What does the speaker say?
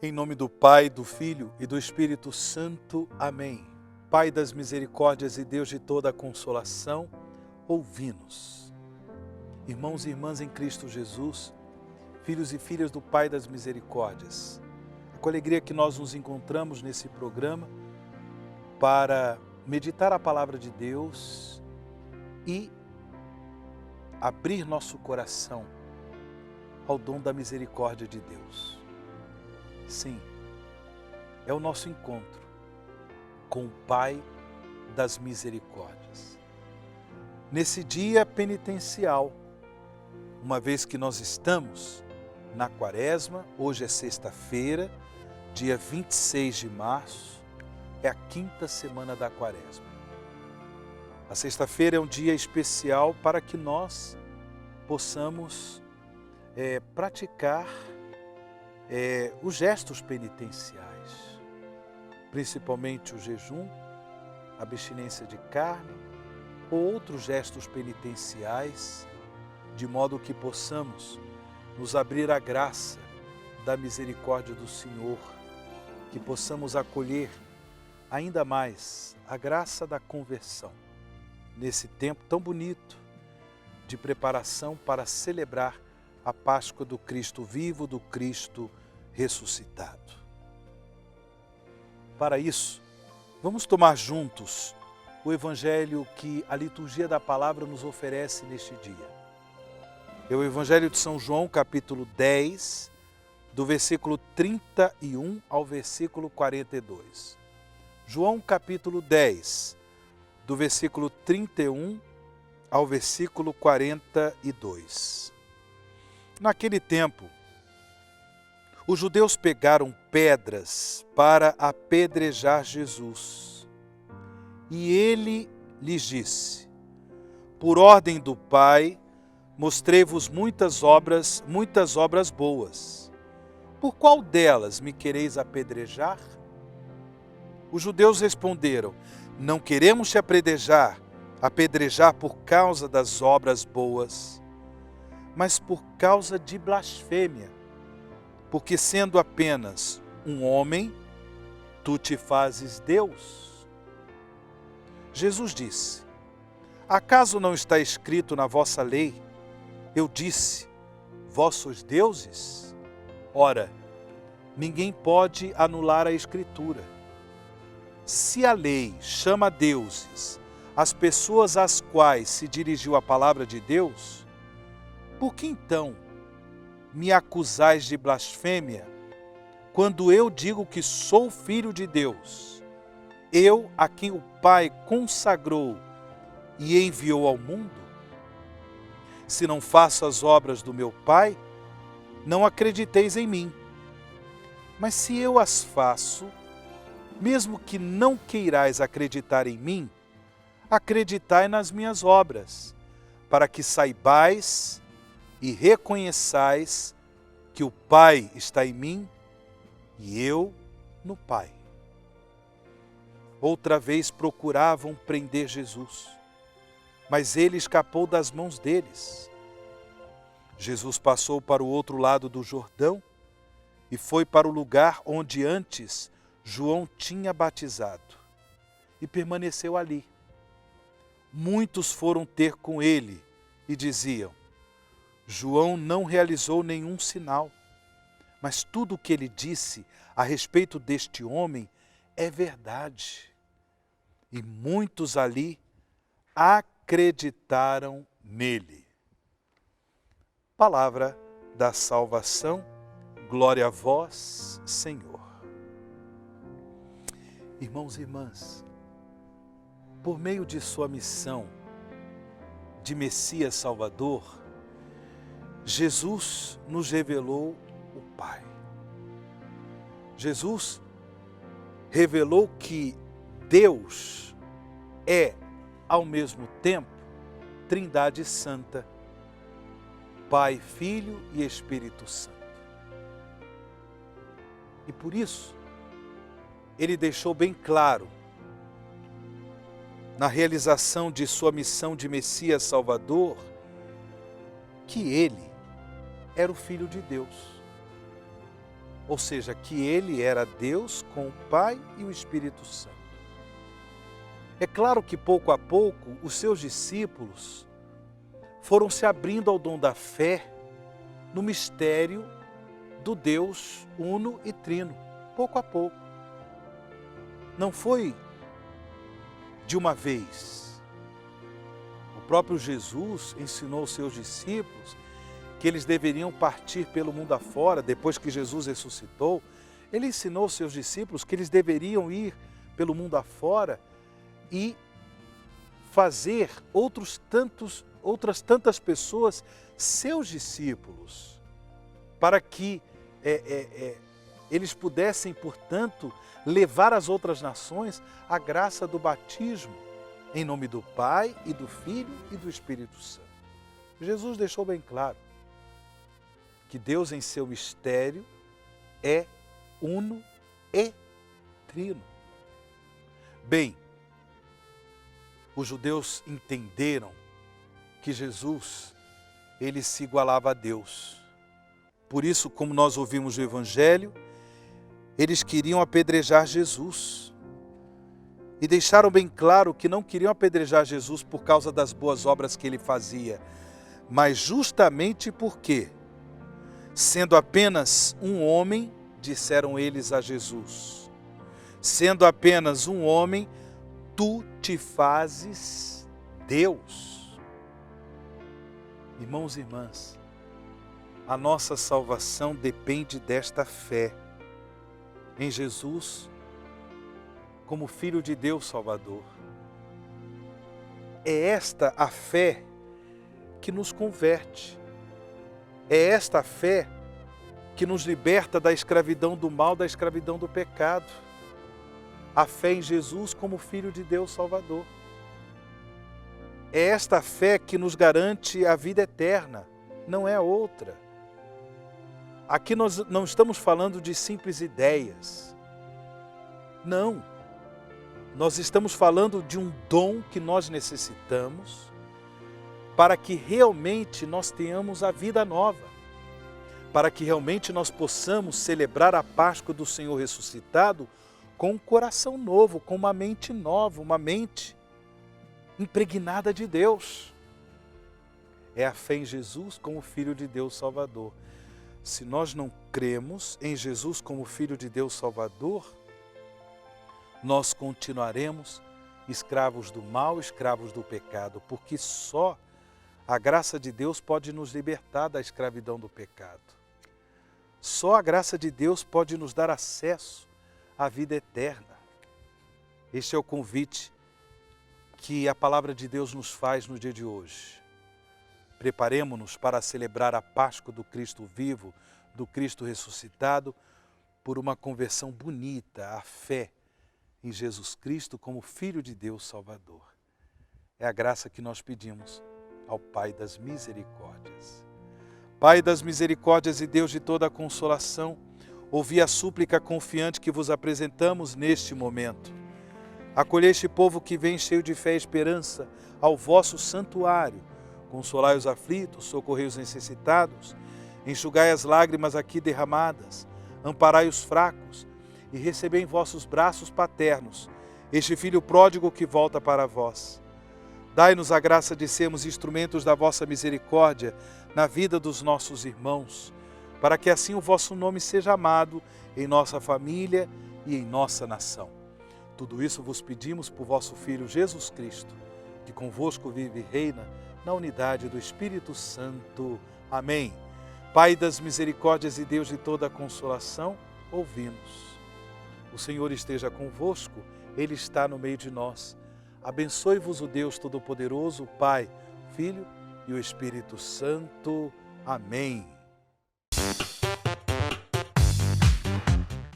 Em nome do Pai, do Filho e do Espírito Santo. Amém. Pai das misericórdias e Deus de toda a consolação, ouvi-nos. Irmãos e irmãs em Cristo Jesus, filhos e filhas do Pai das misericórdias, é com alegria que nós nos encontramos nesse programa para meditar a palavra de Deus e abrir nosso coração ao dom da misericórdia de Deus. Sim, é o nosso encontro com o Pai das misericórdias. Nesse dia penitencial, uma vez que nós estamos na Quaresma, hoje é sexta-feira, dia 26 de março, é a quinta semana da Quaresma. A sexta-feira é um dia especial para que nós possamos praticar os gestos penitenciais, principalmente o jejum, a abstinência de carne ou outros gestos penitenciais, de modo que possamos nos abrir à graça da misericórdia do Senhor, que possamos acolher ainda mais a graça da conversão, nesse tempo tão bonito de preparação para celebrar a Páscoa do Cristo vivo, do Cristo ressuscitado. Para isso, vamos tomar juntos o Evangelho que a liturgia da palavra nos oferece neste dia. É o Evangelho de São João, capítulo 10, do versículo 31 ao versículo 42. João, capítulo 10, do versículo 31 ao versículo 42. Naquele tempo, os judeus pegaram pedras para apedrejar Jesus. E ele lhes disse: por ordem do Pai, mostrei-vos muitas obras boas. Por qual delas me quereis apedrejar? Os judeus responderam: não queremos te apedrejar por causa das obras boas, mas por causa de blasfêmia, porque sendo apenas um homem, tu te fazes Deus. Jesus disse: acaso não está escrito na vossa lei, eu disse, vós sois deuses? Ora, ninguém pode anular a Escritura. Se a lei chama deuses as pessoas às quais se dirigiu a palavra de Deus, por que então me acusais de blasfêmia, quando eu digo que sou filho de Deus, eu a quem o Pai consagrou e enviou ao mundo? Se não faço as obras do meu Pai, não acrediteis em mim. Mas se eu as faço, mesmo que não queirais acreditar em mim, acreditai nas minhas obras, para que saibais e reconheçais que o Pai está em mim e eu no Pai. Outra vez procuravam prender Jesus, mas ele escapou das mãos deles. Jesus passou para o outro lado do Jordão e foi para o lugar onde antes João tinha batizado e permaneceu ali. Muitos foram ter com ele e diziam: João não realizou nenhum sinal, mas tudo o que ele disse a respeito deste homem é verdade. E muitos ali acreditaram nele. Palavra da salvação, glória a vós, Senhor. Irmãos e irmãs, por meio de sua missão de Messias Salvador, Jesus nos revelou o Pai. Jesus revelou que Deus é, ao mesmo tempo, Trindade Santa, Pai, Filho e Espírito Santo. E por isso, ele deixou bem claro, na realização de sua missão de Messias Salvador, que ele era o Filho de Deus. ou seja, que ele era Deus com o Pai e o Espírito Santo. É claro que pouco a pouco os seus discípulos foram se abrindo ao dom da fé no mistério do Deus uno e trino, pouco a pouco. Não foi de uma vez. O próprio Jesus ensinou aos seus discípulos que eles deveriam partir pelo mundo afora, depois que Jesus ressuscitou. Ele ensinou aos seus discípulos que eles deveriam ir pelo mundo afora e fazer outras tantas pessoas seus discípulos, para que eles pudessem, portanto, levar às outras nações a graça do batismo, em nome do Pai e do Filho e do Espírito Santo. Jesus deixou bem claro que Deus em seu mistério é uno e trino. Bem, os judeus entenderam que Jesus, ele se igualava a Deus. Por isso, como nós ouvimos no Evangelho, eles queriam apedrejar Jesus. E deixaram bem claro que não queriam apedrejar Jesus por causa das boas obras que ele fazia, mas justamente porque, sendo apenas um homem, disseram eles a Jesus, sendo apenas um homem, tu te fazes Deus. Irmãos e irmãs, a nossa salvação depende desta fé em Jesus como Filho de Deus Salvador. É esta a fé que nos converte. É esta a fé que nos liberta da escravidão do mal, da escravidão do pecado. A fé em Jesus como Filho de Deus Salvador. É esta fé que nos garante a vida eterna, não é outra. Aqui nós não estamos falando de simples ideias. Não. Nós estamos falando de um dom que nós necessitamos para que realmente nós tenhamos a vida nova, para que realmente nós possamos celebrar a Páscoa do Senhor ressuscitado com um coração novo, com uma mente nova, uma mente impregnada de Deus. É a fé em Jesus como Filho de Deus Salvador. Se nós não cremos em Jesus como Filho de Deus Salvador, nós continuaremos escravos do mal, escravos do pecado, porque só a graça de Deus pode nos libertar da escravidão do pecado. Só a graça de Deus pode nos dar acesso à vida eterna. Este é o convite que a palavra de Deus nos faz no dia de hoje. Preparemo-nos para celebrar a Páscoa do Cristo vivo, do Cristo ressuscitado, por uma conversão bonita, à fé em Jesus Cristo como Filho de Deus Salvador. É a graça que nós pedimos ao Pai das misericórdias. Pai das misericórdias e Deus de toda a consolação, ouvi a súplica confiante que vos apresentamos neste momento. Acolhei este povo que vem cheio de fé e esperança ao vosso santuário. Consolai os aflitos, socorrei os necessitados, enxugai as lágrimas aqui derramadas, amparai os fracos e recebei em vossos braços paternos este filho pródigo que volta para vós. Dai-nos a graça de sermos instrumentos da vossa misericórdia na vida dos nossos irmãos, para que assim o vosso nome seja amado em nossa família e em nossa nação. Tudo isso vos pedimos por vosso Filho Jesus Cristo, que convosco vive e reina na unidade do Espírito Santo. Amém. Pai das misericórdias e Deus de toda a consolação, ouvimos. O Senhor esteja convosco, Ele está no meio de nós. Abençoe-vos o Deus Todo-Poderoso, o Pai, o Filho e o Espírito Santo. Amém.